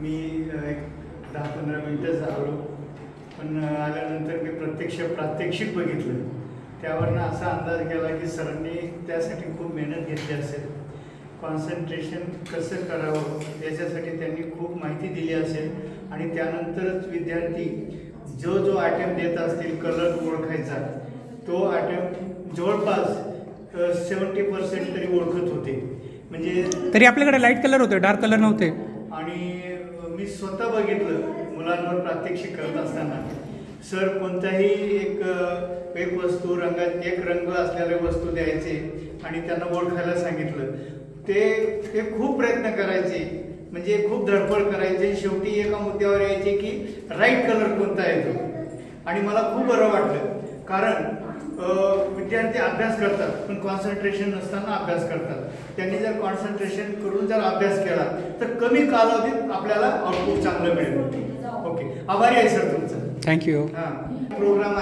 मी एक 10-15 मिनिटं आलो, पण आल्यानंतर मी प्रत्यक्ष प्रात्यक्षिक बघितलं. त्यावरनं असा अंदाज केला की सरांनी त्यासाठी खूप मेहनत घेतली असेल. कॉन्सन्ट्रेशन कसं करावं याच्यासाठी त्यांनी खूप माहिती दिली असेल आणि त्यानंतरच विद्यार्थी जो जो आयटम देत असतील कलर ओळखायचा, तो आयटम जवळपास 70% तरी ओळखत होते. म्हणजे तरी आपल्याकडे लाईट कलर होते, डार्क कलर नव्हते. आणि मी स्वतः बघितलं मुलांवर प्रात्यक्षिक करत असताना सर कोणताही एक वस्तू रंगात एक रंग असलेल्या वस्तू द्यायचे आणि त्यांना ओळखायला सांगितलं. ते खूप प्रयत्न करायचे, म्हणजे खूप धडपड करायचे. शेवटी एका मुद्द्यावर यायचे की राईट कलर कोणता येतो. आणि मला खूप बरं वाटलं, कारण विद्यार्थी अभ्यास करतात पण कॉन्सन्ट्रेशन नसताना अभ्यास करतात. त्यांनी जर कॉन्सन्ट्रेशन करून जर अभ्यास केला तर कमी कालावधीत आपल्याला आउटपुट चांगलं मिळेल. ओके, आभारी आहे सर तुमचं. थँक्यू. हां, प्रोग्राम